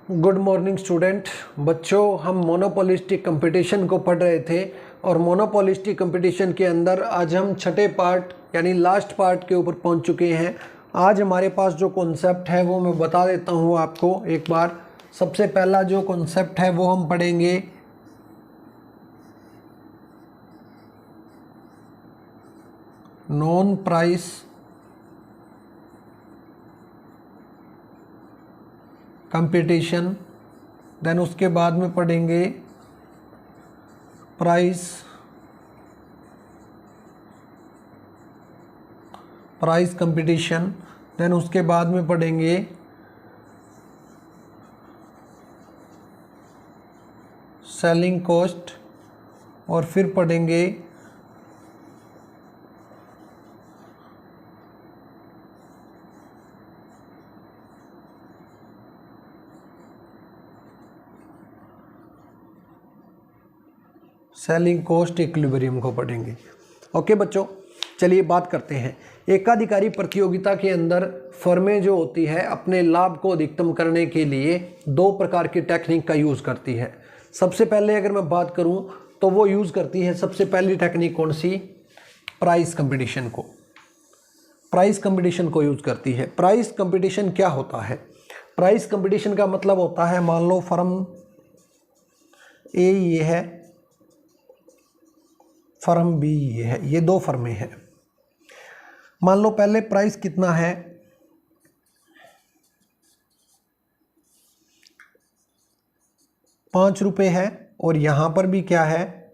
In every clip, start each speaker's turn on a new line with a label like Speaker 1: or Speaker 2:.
Speaker 1: Good morning student. बच्चों, हम monopolistic competition को पढ़ रहे थे और मोनोपोलिस्टिक कंपटीशन के अंदर आज हम छठे पार्ट यानी लास्ट पार्ट के ऊपर पहुंच चुके हैं। आज हमारे पास जो कॉन्सेप्ट है वो मैं बता देता हूं आपको एक बार। सबसे पहला जो कॉन्सेप्ट है वो हम पढ़ेंगे नॉन प्राइस कंपटीशन, देन उसके बाद में पढ़ेंगे प्राइस कंपटीशन, देन उसके बाद में पढ़ेंगे सेलिंग कॉस्ट और फिर पढ़ेंगे सेलिंग कॉस्ट इक्विलिब्रियम को पढ़ेंगे। ओके बच्चों, चलिए बात करते हैं। एकाधिकारी प्रतियोगिता के अंदर फर्में जो होती है अपने लाभ को अधिकतम करने के लिए दो प्रकार की टेक्निक का यूज़ करती है। सबसे पहले अगर मैं बात करूं तो वो यूज़ करती है, सबसे पहली टेक्निक कौन सी? प्राइस कंपटीशन को। प्राइस कंपटीशन को यूज़ करती है। प्राइस कंपटीशन क्या होता है? प्राइस कंपटीशन का मतलब होता है, मान लो फर्म ए ये है, फर्म बी ये है, ये दो फर्में हैं। मान लो पहले प्राइस कितना है, ₹5 है और यहां पर भी क्या है,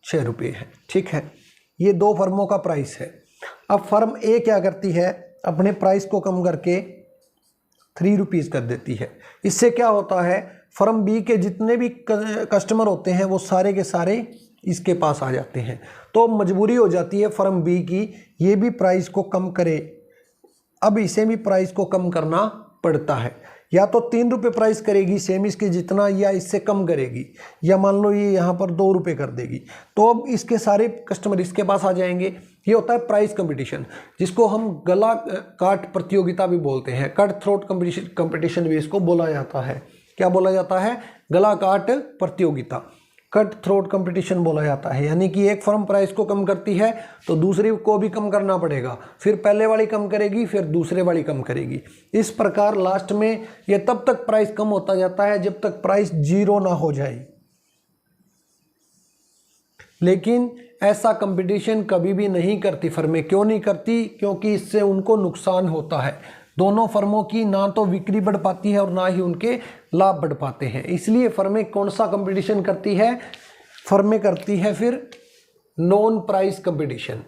Speaker 1: ₹6 है। ठीक है, ये दो फर्मों का प्राइस है। अब फर्म ए क्या करती है, अपने प्राइस को कम करके ₹3 कर देती है। इससे क्या होता है, फर्म बी के जितने भी कस्टमर होते हैं वो सारे के सारे इसके पास आ जाते हैं। तो मजबूरी हो जाती है फर्म बी की, ये भी प्राइस को कम करे। अब इसे भी प्राइस को कम करना पड़ता है। या तो ₹3 प्राइस करेगी सेम इसके जितना, या इससे कम करेगी, या मान लो ये यहाँ पर ₹2 कर देगी। तो अब इसके सारे कस्टमर इसके पास आ जाएंगे। ये होता है प्राइस कंपटीशन, जिसको हम गला काट प्रतियोगिता भी बोलते हैं। कट थ्रोट कंपटीशन भी इसको बोला जाता है। क्या बोला जाता है? गला काट प्रतियोगिता, कट थ्रोट कंपटीशन बोला जाता है। यानी कि एक फर्म प्राइस को कम करती है तो दूसरी को भी कम करना पड़ेगा, फिर पहले वाली कम करेगी, फिर दूसरे वाली कम करेगी। इस प्रकार लास्ट में ये तब तक प्राइस कम होता जाता है जब तक प्राइस 0 ना हो जाए। लेकिन ऐसा कंपटीशन कभी भी नहीं करती फर्में। क्यों नहीं करती? क्योंकि इससे उनको नुकसान होता है। दोनों फर्मों की ना तो बिक्री बढ़ पाती है और ना ही उनके लाभ बढ़ पाते हैं। इसलिए फर्में कौन सा कंपटीशन करती है? फर्में करती है फिर नॉन प्राइस कंपटीशन।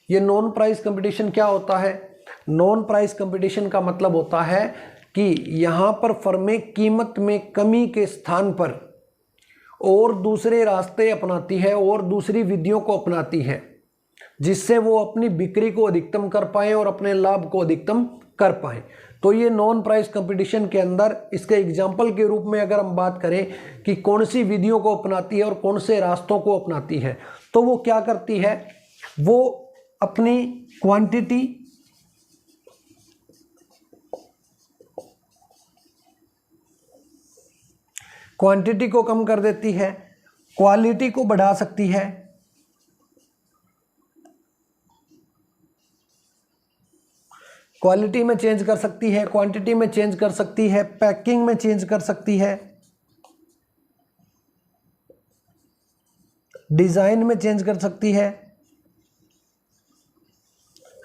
Speaker 1: ये नॉन प्राइस कंपटीशन क्या होता है? नॉन प्राइस कंपटीशन का मतलब होता है कि यहाँ पर फर्में कीमत में कमी के स्थान पर और दूसरे रास्ते अपनाती है और दूसरी विधियों को अपनाती है, जिससे वो अपनी बिक्री को अधिकतम कर पाएं और अपने लाभ को अधिकतम कर पाएं। तो ये नॉन प्राइस कंपटीशन के अंदर इसके एग्जाम्पल के रूप में अगर हम बात करें कि कौन सी विधियों को अपनाती है और कौन से रास्तों को अपनाती है, तो वो क्या करती है, वो अपनी क्वांटिटी को कम कर देती है, क्वालिटी को बढ़ा सकती है, क्वालिटी में चेंज कर सकती है, क्वांटिटी में चेंज कर सकती है, पैकिंग में चेंज कर सकती है, डिजाइन में चेंज कर सकती है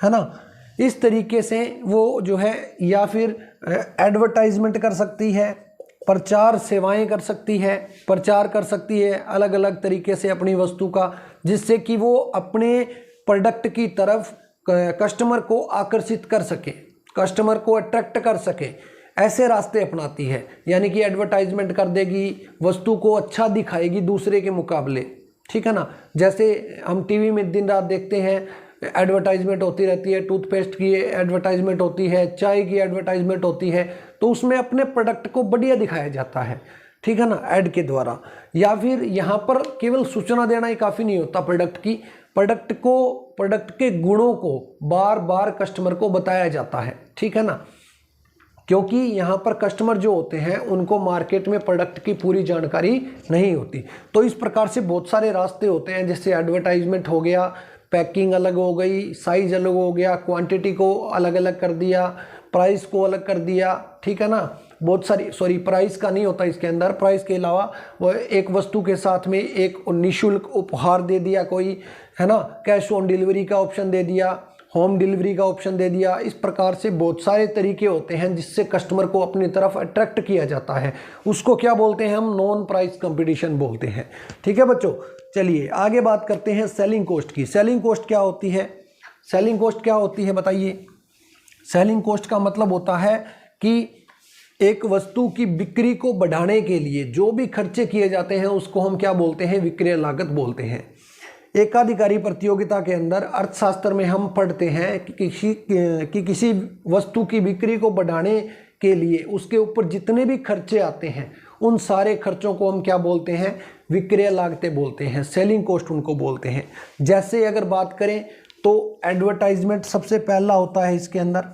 Speaker 1: ना। इस तरीके से वो जो है, या फिर एडवर्टाइजमेंट कर सकती है, प्रचार सेवाएं कर सकती है, प्रचार कर सकती है अलग अलग तरीके से अपनी वस्तु का, जिससे कि वो अपने प्रोडक्ट की तरफ कस्टमर को आकर्षित कर सके, कस्टमर को अट्रैक्ट कर सके। ऐसे रास्ते अपनाती है। यानी कि एडवर्टाइजमेंट कर देगी, वस्तु को अच्छा दिखाएगी दूसरे के मुकाबले। ठीक है ना। जैसे हम टीवी में दिन रात देखते हैं, एडवर्टाइजमेंट होती रहती है, टूथपेस्ट की एडवर्टाइजमेंट होती है, चाय की एडवर्टाइजमेंट होती है, तो उसमें अपने प्रोडक्ट को बढ़िया दिखाया जाता है। ठीक है ना, ऐड के द्वारा। या फिर यहाँ पर केवल सूचना देना ही काफ़ी नहीं होता प्रोडक्ट की, प्रोडक्ट के गुणों को बार बार कस्टमर को बताया जाता है। ठीक है ना, क्योंकि यहाँ पर कस्टमर जो होते हैं उनको मार्केट में प्रोडक्ट की पूरी जानकारी नहीं होती। तो इस प्रकार से बहुत सारे रास्ते होते हैं, जैसे एडवर्टाइजमेंट हो गया, पैकिंग अलग हो गई, साइज अलग हो गया, क्वांटिटी को अलग अलग कर दिया, प्राइस को अलग कर दिया, ठीक है ना। बहुत सारी प्राइस का नहीं होता इसके अंदर, प्राइस के अलावा वो एक वस्तु के साथ में एक निःशुल्क उपहार दे दिया कोई, है ना, कैश ऑन डिलीवरी का ऑप्शन दे दिया, होम डिलीवरी का ऑप्शन दे दिया। इस प्रकार से बहुत सारे तरीके होते हैं जिससे कस्टमर को अपनी तरफ अट्रैक्ट किया जाता है। उसको क्या बोलते हैं हम, नॉन प्राइस कंपटीशन बोलते हैं। ठीक है बच्चों, चलिए आगे बात करते हैं सेलिंग कॉस्ट की। सेलिंग कॉस्ट क्या होती है? सेलिंग कॉस्ट क्या होती है बताइए। सेलिंग कॉस्ट का मतलब होता है कि एक वस्तु की बिक्री को बढ़ाने के लिए जो भी खर्चे किए जाते हैं उसको हम क्या बोलते हैं, विक्रय लागत बोलते हैं। एकाधिकारी प्रतियोगिता के अंदर अर्थशास्त्र में हम पढ़ते हैं कि किसी वस्तु की बिक्री को बढ़ाने के लिए उसके ऊपर जितने भी खर्चे आते हैं उन सारे खर्चों को हम क्या बोलते हैं, विक्रय लागतें बोलते हैं, सेलिंग कॉस्ट उनको बोलते हैं। जैसे अगर बात करें तो एडवर्टाइजमेंट सबसे पहला होता है इसके अंदर।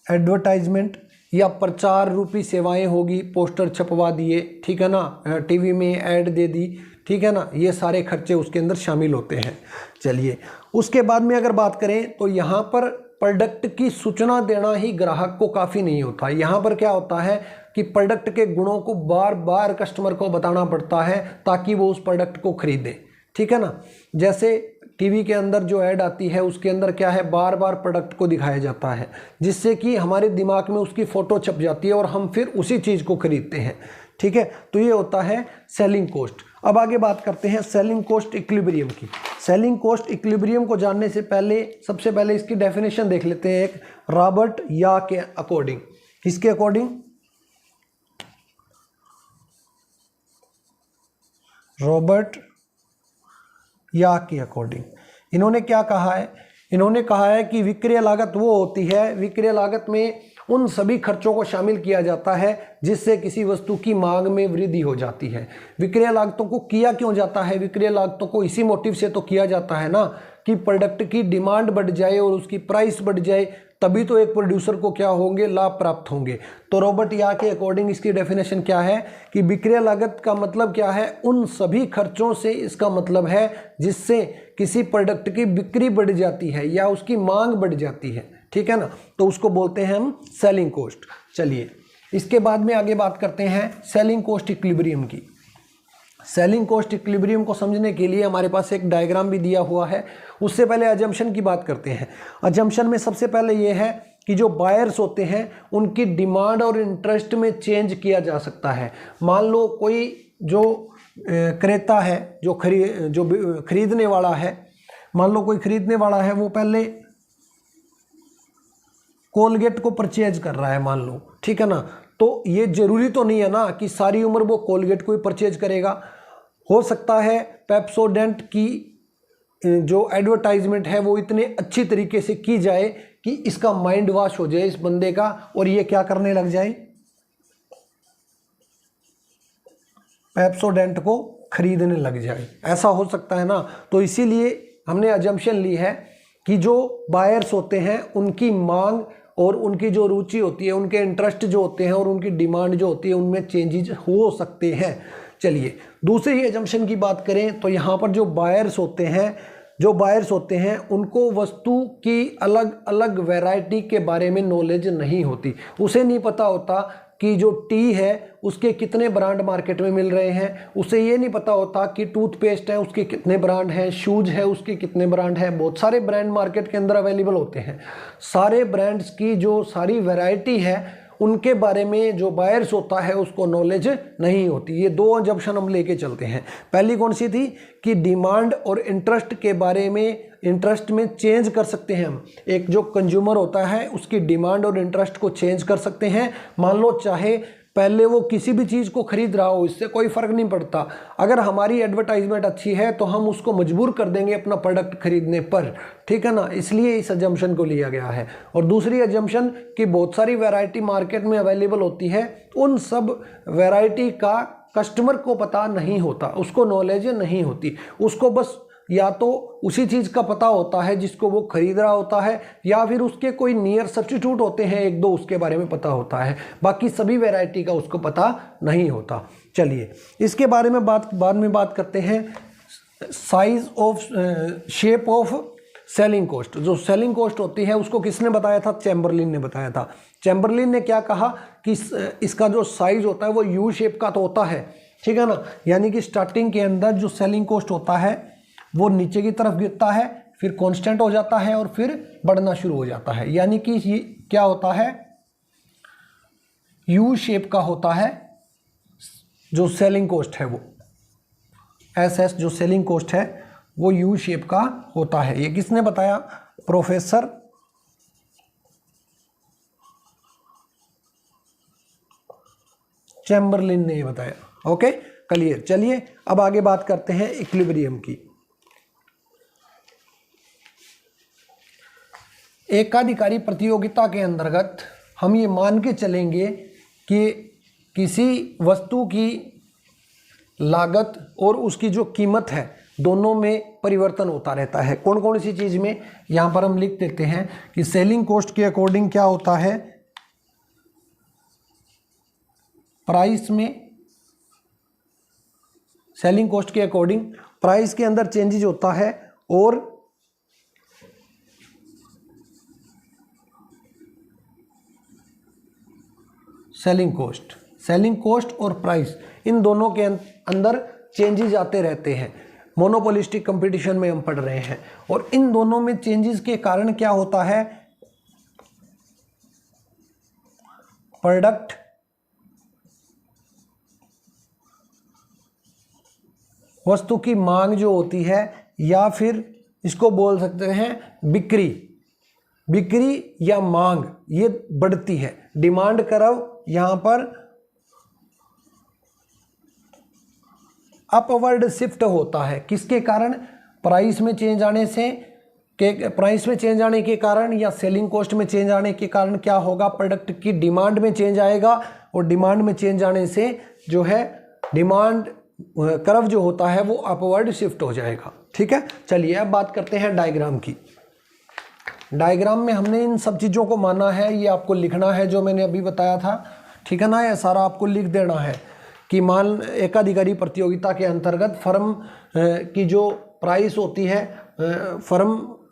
Speaker 1: एडवर्टाइजमेंट या प्रचार रूपी सेवाएं होगी, पोस्टर छपवा दिए, ठीक है ना, टीवी में ऐड दे दी, ठीक है ना, ये सारे खर्चे उसके अंदर शामिल होते हैं। चलिए उसके बाद में अगर बात करें तो यहाँ पर प्रोडक्ट की सूचना देना ही ग्राहक को काफ़ी नहीं होता। यहाँ पर क्या होता है कि प्रोडक्ट के गुणों को बार बार कस्टमर को बताना पड़ता है ताकि वो उस प्रोडक्ट को खरीदे, ठीक है ना। जैसे टीवी के अंदर जो ऐड आती है उसके अंदर क्या है, बार बार प्रोडक्ट को दिखाया जाता है जिससे कि हमारे दिमाग में उसकी फ़ोटो छप जाती है और हम फिर उसी चीज़ को खरीदते हैं, ठीक है। तो ये होता है सेलिंग कॉस्ट। अब आगे बात करते हैं सेलिंग कॉस्ट इक्विलिब्रियम की। सेलिंग कॉस्ट इक्विलिब्रियम को जानने से पहले सबसे पहले इसकी डेफिनेशन देख लेते हैं, एक रॉबर्ट या के अकॉर्डिंग। किसके अकॉर्डिंग? रॉबर्ट या के अकॉर्डिंग। इन्होंने क्या कहा है? इन्होंने कहा है कि विक्रय लागत वो होती है, विक्रय लागत में उन सभी खर्चों को शामिल किया जाता है जिससे किसी वस्तु की मांग में वृद्धि हो जाती है। विक्रय लागतों को किया क्यों जाता है? विक्रय लागतों को इसी मोटिव से तो किया जाता है ना कि प्रोडक्ट की डिमांड बढ़ जाए और उसकी प्राइस बढ़ जाए, तभी तो एक प्रोड्यूसर को क्या होंगे, लाभ प्राप्त होंगे। तो रॉबर्ट या के अकॉर्डिंग इसकी डेफिनेशन क्या है कि विक्रय लागत का मतलब क्या है, उन सभी खर्चों से इसका मतलब है जिससे किसी प्रोडक्ट की बिक्री बढ़ जाती है या उसकी मांग बढ़ जाती है, ठीक है ना, तो उसको बोलते हैं हम सेलिंग कॉस्ट। चलिए इसके बाद में आगे बात करते हैं सेलिंग कॉस्ट इक्विलिब्रियम की। सेलिंग कॉस्ट इक्विलिब्रियम को समझने के लिए हमारे पास एक डायग्राम भी दिया हुआ है। उससे पहले अजम्पशन की बात करते हैं। अजम्पशन में सबसे पहले ये है कि जो बायर्स होते हैं उनकी डिमांड और इंटरेस्ट में चेंज किया जा सकता है। मान लो कोई जो क्रेता है, जो खरीदने वाला है, मान लो कोई खरीदने वाला है, वो पहले कोलगेट को परचेज कर रहा है मान लो, ठीक है ना। तो ये जरूरी तो नहीं है ना कि सारी उम्र वो कोलगेट को ही परचेज करेगा। हो सकता है पेप्सोडेंट की जो एडवर्टाइजमेंट है वो इतने अच्छी तरीके से की जाए कि इसका माइंड वॉश हो जाए इस बंदे का और ये क्या करने लग जाए, पेप्सोडेंट को खरीदने लग जाए। ऐसा हो सकता है ना। तो इसीलिए हमने अजम्पशन ली है कि जो बायर्स होते हैं उनकी मांग और उनकी जो रुचि होती है, उनके इंटरेस्ट जो होते हैं और उनकी डिमांड जो होती है उनमें चेंजेस हो सकते हैं। चलिए दूसरी ही अजम्पशन की बात करें तो यहाँ पर जो बायर्स होते हैं उनको वस्तु की अलग अलग वैरायटी के बारे में नॉलेज नहीं होती। उसे नहीं पता होता कि जो टी है उसके कितने ब्रांड मार्केट में मिल रहे हैं, उसे ये नहीं पता होता कि टूथपेस्ट है उसके कितने ब्रांड हैं, शूज़ है उसके कितने ब्रांड हैं। बहुत सारे ब्रांड मार्केट के अंदर अवेलेबल होते हैं। सारे ब्रांड्स की जो सारी वैरायटी है उनके बारे में जो बायर्स होता है उसको नॉलेज नहीं होती। ये दो अजम्पशन हम लेके चलते हैं। पहली कौन सी थी कि डिमांड और इंटरेस्ट के बारे में, इंटरेस्ट में चेंज कर सकते हैं हम। एक जो कंज्यूमर होता है उसकी डिमांड और इंटरेस्ट को चेंज कर सकते हैं। मान लो चाहे पहले वो किसी भी चीज़ को खरीद रहा हो, इससे कोई फ़र्क नहीं पड़ता। अगर हमारी एडवर्टाइजमेंट अच्छी है तो हम उसको मजबूर कर देंगे अपना प्रोडक्ट खरीदने पर, ठीक है ना। इसलिए इस अजम्पशन को लिया गया है। और दूसरी अजम्पशन कि बहुत सारी वैरायटी मार्केट में अवेलेबल होती है, उन सब वैरायटी का कस्टमर को पता नहीं होता, उसको नॉलेज नहीं होती, उसको बस या तो उसी चीज़ का पता होता है जिसको वो खरीद रहा होता है, या फिर उसके कोई नियर सब्स्टिट्यूट होते हैं एक दो, उसके बारे में पता होता है, बाकी सभी वैरायटी का उसको पता नहीं होता। चलिए इसके बारे में बाद में बात करते हैं। Size of shape of selling cost. जो सेलिंग कॉस्ट होती है उसको किसने बताया था? चैम्बरलिन ने बताया था। चैम्बरलिन ने क्या कहा कि इसका जो साइज होता है वो यू शेप का तो होता है, ठीक है ना, यानी कि स्टार्टिंग के अंदर जो सेलिंग कॉस्ट होता है वो नीचे की तरफ गिरता है, फिर कांस्टेंट हो जाता है और फिर बढ़ना शुरू हो जाता है, यानी कि ये क्या होता है? यू शेप का होता है जो सेलिंग कॉस्ट है, वो एसएस जो सेलिंग कॉस्ट है वो यू शेप का होता है। ये किसने बताया? प्रोफेसर चैम्बरलिन ने ये बताया। Okay clear. चलिए अब आगे बात करते हैं इक्विलिब्रियम की। एकाधिकारी प्रतियोगिता के अंतर्गत हम ये मान के चलेंगे कि किसी वस्तु की लागत और उसकी जो कीमत है दोनों में परिवर्तन होता रहता है। कौन कौन सी चीज़ में? यहाँ पर हम लिख देते हैं कि सेलिंग कॉस्ट के अकॉर्डिंग क्या होता है? प्राइस में, सेलिंग कॉस्ट के अकॉर्डिंग प्राइस के अंदर चेंजेज होता है, और सेलिंग कॉस्ट और प्राइस इन दोनों के अंदर चेंजेस आते रहते हैं। मोनोपोलिस्टिक कंपटीशन में हम पढ़ रहे हैं, और इन दोनों में चेंजेस के कारण क्या होता है? प्रोडक्ट वस्तु की मांग जो होती है, या फिर इसको बोल सकते हैं बिक्री या मांग, ये बढ़ती है। डिमांड कर्व यहां पर अपवर्ड शिफ्ट होता है। किसके कारण? प्राइस में चेंज आने के कारण या सेलिंग कॉस्ट में चेंज आने के कारण क्या होगा? प्रोडक्ट की डिमांड में चेंज आएगा, और डिमांड में चेंज आने से जो है डिमांड कर्व जो होता है वो अपवर्ड शिफ्ट हो जाएगा। ठीक है, चलिए अब बात करते हैं डायग्राम की। डायग्राम में हमने इन सब चीज़ों को माना है, ये आपको लिखना है जो मैंने अभी बताया था, ठीक है ना, ये सारा आपको लिख देना है कि मान एकाधिकारी प्रतियोगिता के अंतर्गत फर्म की जो प्राइस होती है,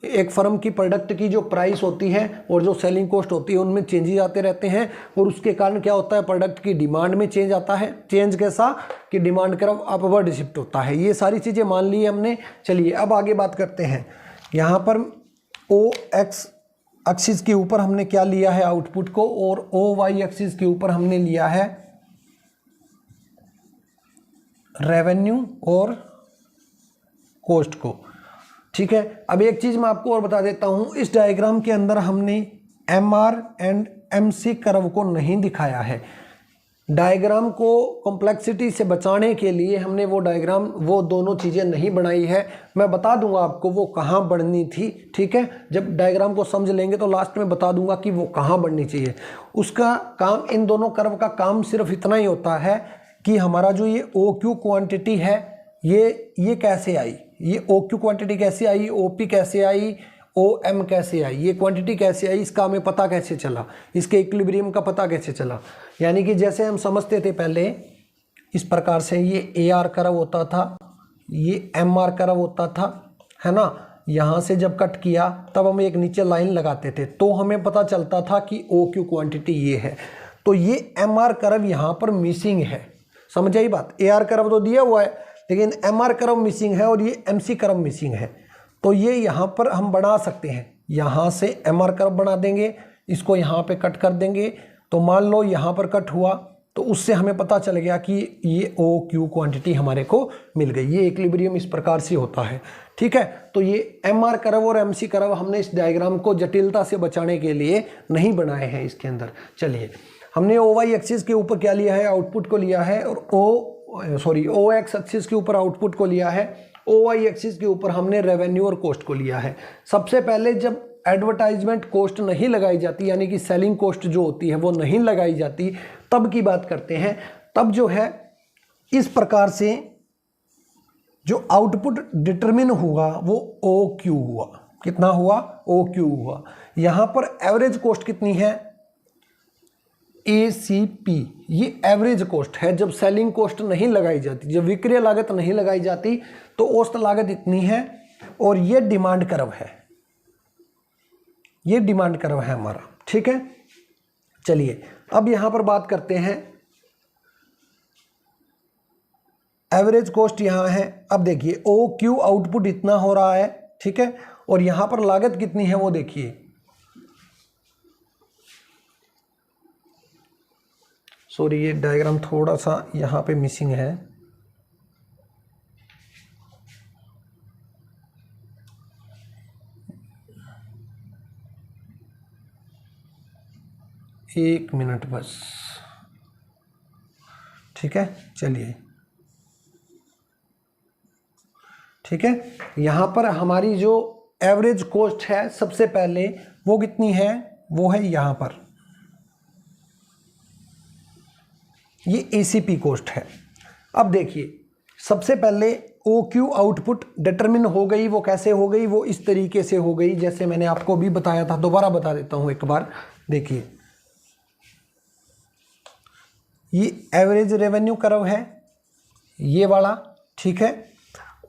Speaker 1: एक फर्म की प्रोडक्ट की जो प्राइस होती है और जो सेलिंग कॉस्ट होती है उनमें चेंजेस आते रहते हैं, और उसके कारण क्या होता है? प्रोडक्ट की डिमांड में चेंज आता है। चेंज कैसा? कि डिमांड कर्व अपवर्ड शिफ्ट होता है। ये सारी चीज़ें मान ली हमने। चलिए अब आगे बात करते हैं। यहाँ पर ओ एक्स एक्सिस के ऊपर हमने क्या लिया है? आउटपुट को, और ओ वाई एक्सिस के ऊपर हमने लिया है रेवेन्यू और कॉस्ट को। ठीक है, अब एक चीज़ मैं आपको और बता देता हूँ, इस डायग्राम के अंदर हमने MR एंड MC कर्व को नहीं दिखाया है। डायग्राम को कॉम्प्लेक्सिटी से बचाने के लिए हमने वो दोनों चीज़ें नहीं बनाई है। मैं बता दूंगा आपको वो कहाँ बढ़नी थी। ठीक है, जब डायग्राम को समझ लेंगे तो लास्ट में बता दूंगा कि वो कहाँ बढ़नी चाहिए। उसका काम, इन दोनों कर्व का काम सिर्फ इतना ही होता है कि हमारा जो ये OQ क्वांटिटी है ये कैसे आई, ये OQ क्वांटिटी कैसे आई, OP कैसे आई, OM कैसे आई, ये क्वांटिटी कैसे आई, इसका हमें पता कैसे चला, इसके इक्विलिब्रियम का पता कैसे चला। यानी कि जैसे हम समझते थे पहले इस प्रकार से, ये AR कर्व होता था, ये MR कर्व होता था, है ना। यहाँ से जब कट किया तब हम एक नीचे लाइन लगाते थे तो हमें पता चलता था कि OQ क्वांटिटी ये है। तो ये MR कर्व यहाँ पर मिसिंग है, समझ आई बात। AR कर्व तो दिया हुआ है लेकिन MR कर्व मिसिंग है और ये MC कर्व मिसिंग है। तो ये यहाँ पर हम बना सकते हैं, यहाँ से MR कर्व बना देंगे, इसको यहाँ पे कट कर देंगे। तो मान लो यहाँ पर कट हुआ तो उससे हमें पता चल गया कि ये OQ क्वांटिटी हमारे को मिल गई। ये इक्विलिब्रियम इस प्रकार से होता है। ठीक है, तो ये MR कर्व और MC कर्व हमने इस डायग्राम को जटिलता से बचाने के लिए नहीं बनाए हैं इसके अंदर। चलिए, हमने OY एक्सिस के ऊपर क्या लिया है? आउटपुट को लिया है, और OX एक्सिस के ऊपर आउटपुट को लिया है, OY एक्सिस के ऊपर हमने रेवेन्यू और कॉस्ट को लिया है। सबसे पहले जब एडवर्टाइजमेंट कॉस्ट नहीं लगाई जाती, यानी कि सेलिंग कॉस्ट जो होती है वो नहीं लगाई जाती, तब की बात करते हैं। तब जो है इस प्रकार से जो आउटपुट डिटरमिन हुआ वो ओ क्यू हुआ। कितना हुआ? ओ क्यू हुआ। यहां पर एवरेज कॉस्ट कितनी है? ACP। ये एवरेज कॉस्ट है। जब सेलिंग कॉस्ट नहीं लगाई जाती, जब विक्रय लागत नहीं लगाई जाती तो औसत लागत इतनी है। और ये डिमांड कर्व है, ये डिमांड कर्व है हमारा। ठीक है, चलिए अब यहां पर बात करते हैं एवरेज कॉस्ट यहां है। अब देखिए ओ क्यू आउटपुट इतना हो रहा है, ठीक है, और यहां पर लागत कितनी है वो देखिए। सॉरी, ये डायग्राम थोड़ा सा यहां पे मिसिंग है। एक मिनट बस। ठीक है, चलिए, ठीक है। यहां पर हमारी जो एवरेज कॉस्ट है सबसे पहले वो कितनी है? वो है यहां पर, ये ACP कॉस्ट है। अब देखिए सबसे पहले OQ आउटपुट डिटरमिन हो गई। वो कैसे हो गई? वो इस तरीके से हो गई जैसे मैंने आपको भी बताया था। दोबारा बता देता हूं एक बार। देखिए ये एवरेज रेवेन्यू कर्व है, ये वाला, ठीक है,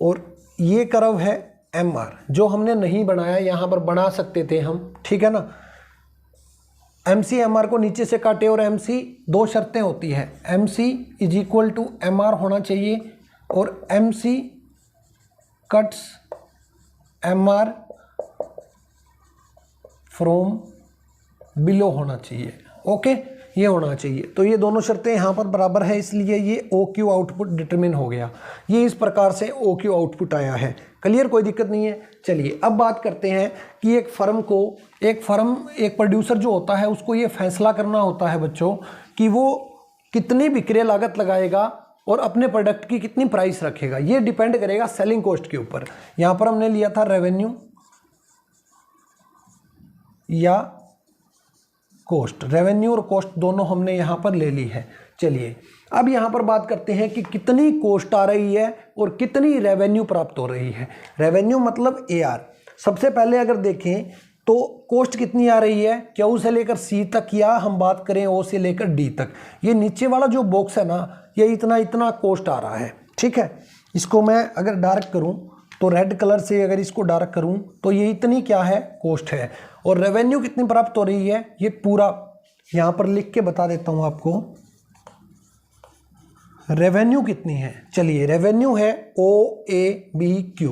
Speaker 1: और ये कर्व है MR, जो हमने नहीं बनाया, यहां पर बना सकते थे हम, ठीक है ना। MC MR को नीचे से काटे, और MC दो शर्तें होती है, MC is equal to MR होना चाहिए और MC cuts MR from below होना चाहिए। ओके, ये होना चाहिए। तो ये दोनों शर्तें यहाँ पर बराबर है, इसलिए ये OQ आउटपुट डिटरमिन हो गया। ये इस प्रकार से OQ आउटपुट आया है। क्लियर, कोई दिक्कत नहीं है। चलिए अब बात करते हैं कि एक प्रोड्यूसर जो होता है उसको ये फैसला करना होता है बच्चों कि वो कितनी विक्रय लागत लगाएगा और अपने प्रोडक्ट की कितनी प्राइस रखेगा। ये डिपेंड करेगा सेलिंग कॉस्ट के ऊपर। यहाँ पर हमने लिया था रेवेन्यू या कॉस्ट, रेवेन्यू और कॉस्ट दोनों हमने यहाँ पर ले ली है। चलिए अब यहाँ पर बात करते हैं कि कितनी कॉस्ट आ रही है और कितनी रेवेन्यू प्राप्त हो रही है। रेवेन्यू मतलब AR। सबसे पहले अगर देखें तो कॉस्ट कितनी आ रही है, Q से लेकर C तक, या हम बात करें O से लेकर D तक। ये नीचे वाला जो बॉक्स है ना, ये इतना कॉस्ट आ रहा है। ठीक है, इसको मैं अगर डार्क करूँ तो रेड कलर से अगर इसको डार्क करूं तो ये इतनी क्या है? कॉस्ट है। और रेवेन्यू कितनी प्राप्त हो रही है, ये पूरा यहां पर लिख के बता देता हूं आपको। रेवेन्यू कितनी है? चलिए, रेवेन्यू है OABQ,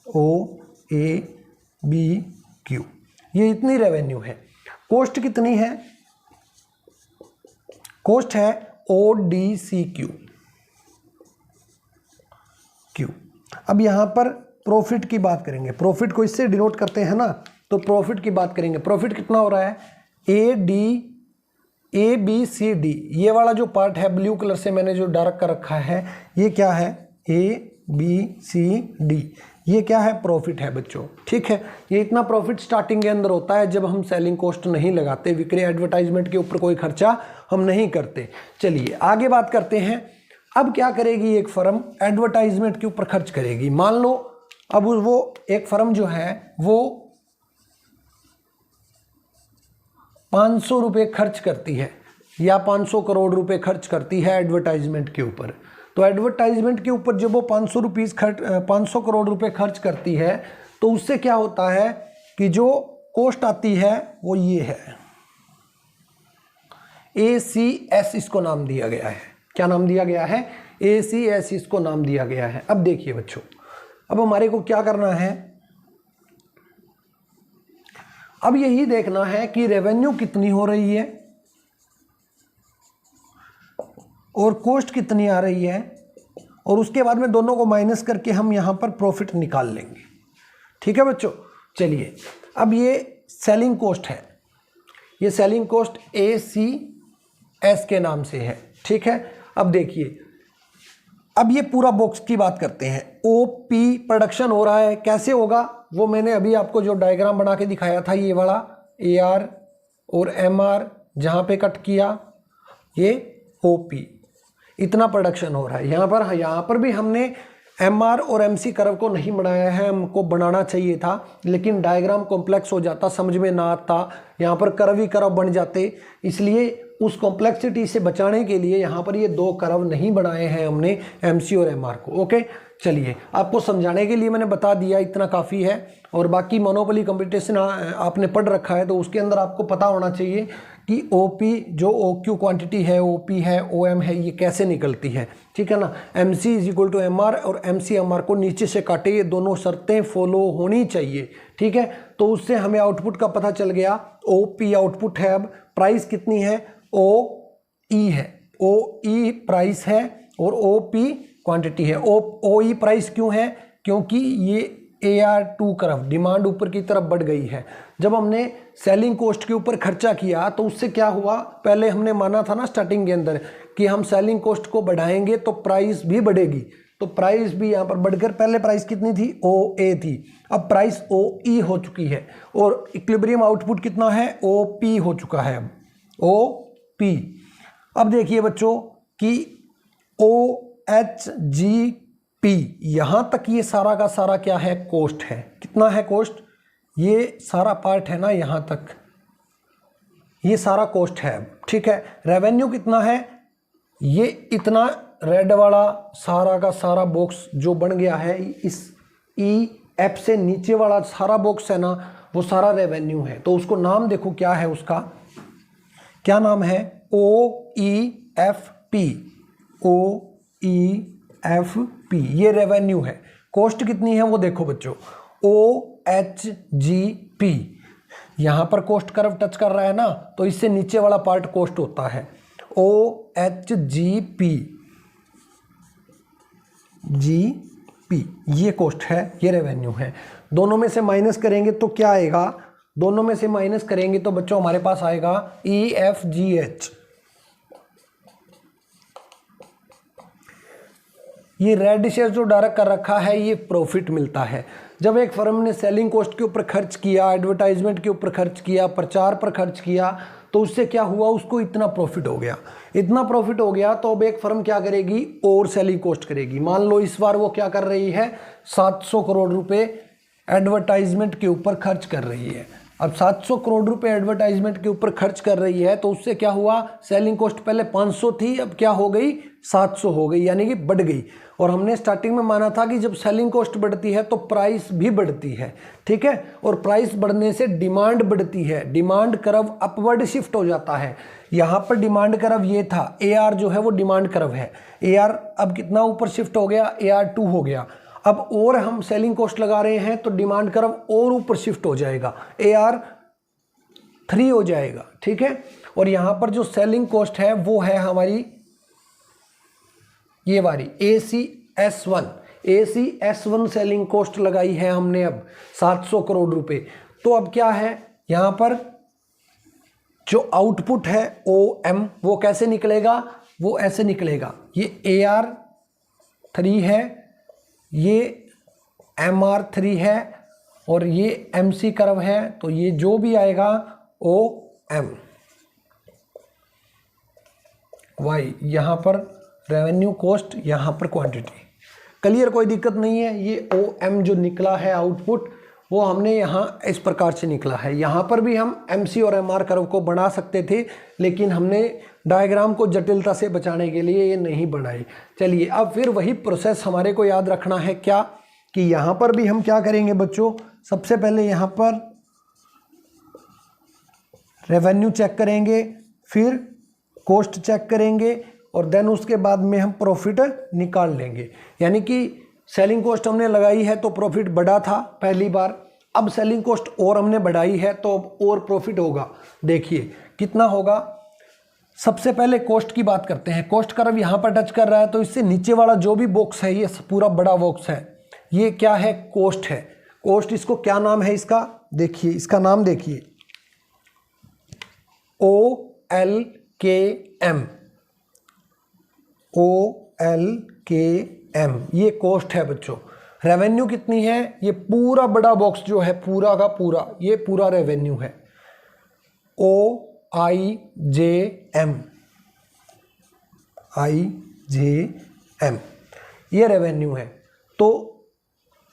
Speaker 1: OABQ, ये इतनी रेवेन्यू है। कॉस्ट कितनी है? कॉस्ट है ODCQ। अब यहां पर प्रॉफिट की बात करेंगे। प्रॉफिट को इससे डिनोट करते हैं ना, तो प्रॉफिट की बात करेंगे। प्रॉफिट कितना हो रहा है? ABCD, ये वाला जो पार्ट है ब्लू कलर से मैंने जो डार्क कर रखा है, ये क्या है? ABCD, ये क्या है? प्रॉफिट है बच्चों। ठीक है, ये इतना प्रॉफिट स्टार्टिंग के अंदर होता है जब हम सेलिंग कॉस्ट नहीं लगाते, विक्रय एडवर्टाइजमेंट के ऊपर कोई खर्चा हम नहीं करते। चलिए आगे बात करते हैं। अब क्या करेगी एक फर्म? एडवर्टाइजमेंट के ऊपर खर्च करेगी। मान लो अब वो एक फर्म जो है वो 500 रुपये खर्च करती है या 500 करोड़ रुपए खर्च करती है एडवर्टाइजमेंट के ऊपर। तो एडवर्टाइजमेंट के ऊपर जब वो 500 करोड़ रुपए खर्च करती है तो उससे क्या होता है कि जो कॉस्ट आती है वो ये है, ACS इसको नाम दिया गया है। क्या नाम दिया गया है? ACS इसको नाम दिया गया है। अब देखिए बच्चों, अब हमारे को क्या करना है? अब यही देखना है कि रेवेन्यू कितनी हो रही है और कॉस्ट कितनी आ रही है, और उसके बाद में दोनों को माइनस करके हम यहां पर प्रॉफिट निकाल लेंगे। ठीक है बच्चों, चलिए अब ये सेलिंग कॉस्ट है, ये सेलिंग कॉस्ट ACS के नाम से है। ठीक है, अब देखिए, अब ये पूरा बॉक्स की बात करते हैं। OP प्रोडक्शन हो रहा है, कैसे होगा वो मैंने अभी आपको जो डायग्राम बना के दिखाया था, ये वाला AR और MR जहाँ पे कट किया, ये OP, इतना प्रोडक्शन हो रहा है। यहाँ पर भी हमने MR और MC कर्व को नहीं बनाया है, हमको बनाना चाहिए था, लेकिन डायग्राम कॉम्प्लेक्स हो जाता, समझ में ना आता, यहाँ पर कर्व ही कर्व बन जाते, इसलिए उस कॉम्प्लेक्सिटी से बचाने के लिए यहाँ पर ये दो कर्व नहीं बनाए हैं हमने MC और MR को। ओके, चलिए आपको समझाने के लिए मैंने बता दिया, इतना काफ़ी है। और बाकी मोनोपोली कंपटीशन आपने पढ़ रखा है, तो उसके अंदर आपको पता होना चाहिए कि OP जो OQ क्वांटिटी है, OP है, OM है, ये कैसे निकलती है, ठीक है ना। MC = MR और MC MR को नीचे से काटे, ये दोनों शर्तें फॉलो होनी चाहिए, ठीक है। तो उससे हमें आउटपुट का पता चल गया। OP आउटपुट है, अब प्राइस कितनी है, OE है, OE प्राइस है और OP क्वांटिटी है। OE प्राइस क्यों है, क्योंकि ये AR2 कर्व डिमांड ऊपर की तरफ बढ़ गई है। जब हमने सेलिंग कॉस्ट के ऊपर खर्चा किया तो उससे क्या हुआ, पहले हमने माना था ना स्टार्टिंग के अंदर कि हम सेलिंग कॉस्ट को बढ़ाएंगे तो प्राइस भी बढ़ेगी, तो प्राइस भी यहाँ पर बढ़कर पहले प्राइस कितनी थी, OA थी, अब प्राइस OE हो चुकी है। और इक्विलिब्रियम आउटपुट कितना है, OP हो चुका है, अब OP। अब देखिए बच्चों कि OHGP यहाँ तक ये सारा का सारा क्या है, कॉस्ट है। कितना है कॉस्ट, ये सारा पार्ट है ना, यहाँ तक ये सारा कॉस्ट है, ठीक है। रेवेन्यू कितना है, ये इतना रेड वाला सारा का सारा बॉक्स जो बन गया है, इस EF से नीचे वाला सारा बॉक्स है ना, वो सारा रेवेन्यू है। तो उसको नाम देखो क्या है, उसका क्या नाम है, OEFP, OEFP ये रेवेन्यू है। कॉस्ट कितनी है वो देखो बच्चों, OHGP, यहाँ पर कॉस्ट कर्व टच कर रहा है ना, तो इससे नीचे वाला पार्ट कॉस्ट होता है, OHGP, GP ये कॉस्ट है, ये रेवेन्यू है। दोनों में से माइनस करेंगे तो क्या आएगा, दोनों में से माइनस करेंगे तो बच्चों हमारे पास आएगा EFGH। ये रेड शेयर जो डायरेक्ट कर रखा है, ये प्रॉफिट मिलता है। जब एक फर्म ने सेलिंग कॉस्ट के ऊपर खर्च किया, एडवर्टाइजमेंट के ऊपर खर्च किया, प्रचार पर खर्च किया, तो उससे क्या हुआ, उसको इतना प्रॉफिट हो गया, इतना प्रॉफिट हो गया। तो अब एक फर्म क्या करेगी, और सेलिंग कॉस्ट करेगी। मान लो इस बार वो क्या कर रही है, 700 करोड़ रुपए एडवर्टाइजमेंट के ऊपर खर्च कर रही है। अब 700 करोड़ रुपए एडवर्टाइजमेंट के ऊपर खर्च कर रही है, तो उससे क्या हुआ, सेलिंग कॉस्ट पहले 500 थी, अब क्या हो गई, 700 हो गई, यानी कि बढ़ गई। और हमने स्टार्टिंग में माना था कि जब सेलिंग कॉस्ट बढ़ती है तो प्राइस भी बढ़ती है, ठीक है। और प्राइस बढ़ने से डिमांड बढ़ती है, डिमांड कर्व अपवर्ड शिफ्ट हो जाता है। यहाँ पर डिमांड कर्व ये था, AR जो है वो डिमांड कर्व है, AR अब कितना ऊपर शिफ्ट हो गया, AR2 हो गया। अब और हम सेलिंग कॉस्ट लगा रहे हैं तो डिमांड कर्व और ऊपर शिफ्ट हो जाएगा, AR3 हो जाएगा, ठीक है। और यहाँ पर जो सेलिंग कॉस्ट है वो है हमारी ये वाली ACS1, ACS1 सेलिंग कॉस्ट लगाई है हमने अब 700 करोड़ रुपए। तो अब क्या है, यहाँ पर जो आउटपुट है OM वो कैसे निकलेगा, वो ऐसे निकलेगा, ये AR3 है, ये MR3 है और ये MC कर्व है, तो ये जो भी आएगा OM Y, यहाँ पर रेवेन्यू कॉस्ट, यहाँ पर क्वांटिटी। क्लियर, कोई दिक्कत नहीं है। ये OM जो निकला है आउटपुट, वो हमने यहाँ इस प्रकार से निकला है। यहाँ पर भी हम MC और MR कर्व को बना सकते थे, लेकिन हमने डायग्राम को जटिलता से बचाने के लिए ये नहीं बनाई। चलिए अब फिर वही प्रोसेस हमारे को याद रखना है, क्या कि यहाँ पर भी हम क्या करेंगे बच्चों, सबसे पहले यहाँ पर रेवेन्यू चेक करेंगे, फिर कॉस्ट चेक करेंगे और देन उसके बाद में हम प्रॉफिट निकाल लेंगे। यानी कि सेलिंग कॉस्ट हमने लगाई है तो प्रॉफिट बढ़ा था पहली बार, अब सेलिंग कॉस्ट और हमने बढ़ाई है तो अब और प्रॉफिट होगा। देखिए कितना होगा, सबसे पहले कॉस्ट की बात करते हैं। कॉस्ट कर्व यहाँ पर टच कर रहा है, तो इससे नीचे वाला जो भी बॉक्स है, ये पूरा बड़ा बॉक्स है, ये क्या है, कॉस्ट है। कॉस्ट, इसको क्या नाम है इसका, देखिए इसका नाम देखिए OLKM, OLKM ये कॉस्ट है बच्चों। रेवेन्यू कितनी है, ये पूरा बड़ा बॉक्स जो है पूरा का पूरा, ये पूरा रेवेन्यू है, OIJM, IJM ये रेवेन्यू है। तो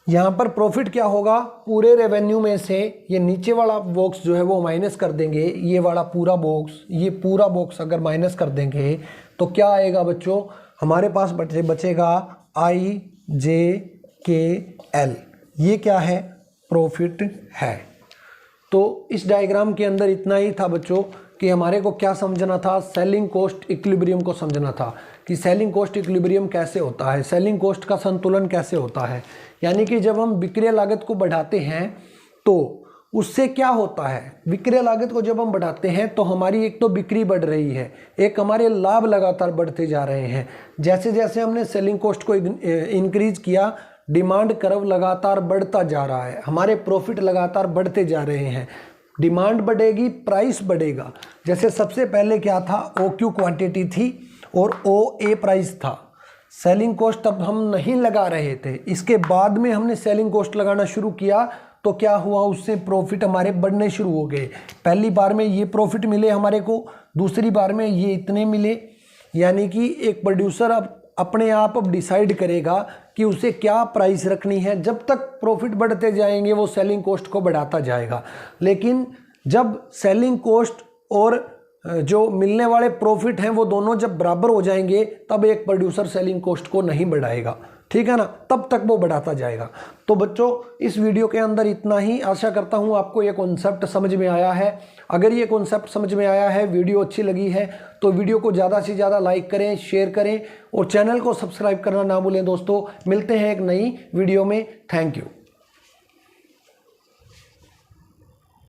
Speaker 1: यहाँ पर प्रॉफिट क्या होगा, पूरे रेवेन्यू में से ये नीचे वाला बॉक्स जो है वो माइनस कर देंगे, ये वाला पूरा बॉक्स, ये पूरा बॉक्स अगर माइनस कर देंगे तो क्या आएगा बच्चों, हमारे पास बचेगा IJKL। ये क्या है, प्रॉफिट है। तो इस डायग्राम के अंदर इतना ही था बच्चों कि हमारे को क्या समझना था, सेलिंग कॉस्ट इक्विलिब्रियम को समझना था कि सेलिंग कॉस्ट इक्विलिब्रियम कैसे होता है, सेलिंग कॉस्ट का संतुलन कैसे होता है। यानी कि जब हम विक्रय लागत को बढ़ाते हैं तो उससे क्या होता है, विक्रय लागत को जब हम बढ़ाते हैं तो हमारी एक तो बिक्री बढ़ रही है, एक हमारे लाभ लगातार बढ़ते जा रहे हैं। जैसे जैसे हमने सेलिंग कॉस्ट को इंक्रीज किया, डिमांड कर्व लगातार बढ़ता जा रहा है, हमारे प्रॉफिट लगातार बढ़ते जा रहे हैं। डिमांड बढ़ेगी, प्राइस बढ़ेगा। जैसे सबसे पहले क्या था, OQ क्वांटिटी थी और OA प्राइस था। सेलिंग कॉस्ट तब हम नहीं लगा रहे थे, इसके बाद में हमने सेलिंग कॉस्ट लगाना शुरू किया तो क्या हुआ, उससे प्रॉफिट हमारे बढ़ने शुरू हो गए। पहली बार में ये प्रॉफिट मिले हमारे को, दूसरी बार में ये इतने मिले। यानी कि एक प्रोड्यूसर अब अपने आप अब डिसाइड करेगा कि उसे क्या प्राइस रखनी है। जब तक प्रॉफिट बढ़ते जाएंगे वो सेलिंग कॉस्ट को बढ़ाता जाएगा, लेकिन जब सेलिंग कॉस्ट और जो मिलने वाले प्रॉफिट हैं वो दोनों जब बराबर हो जाएंगे तब एक प्रोड्यूसर सेलिंग कॉस्ट को नहीं बढ़ाएगा, ठीक है ना, तब तक वो बढ़ाता जाएगा। तो बच्चों इस वीडियो के अंदर इतना ही। आशा करता हूँ आपको ये कॉन्सेप्ट समझ में आया है। अगर ये कॉन्सेप्ट समझ में आया है, वीडियो अच्छी लगी है तो वीडियो को ज़्यादा से ज़्यादा लाइक करें, शेयर करें और चैनल को सब्सक्राइब करना ना भूलें दोस्तों। मिलते हैं एक नई वीडियो में। Thank you.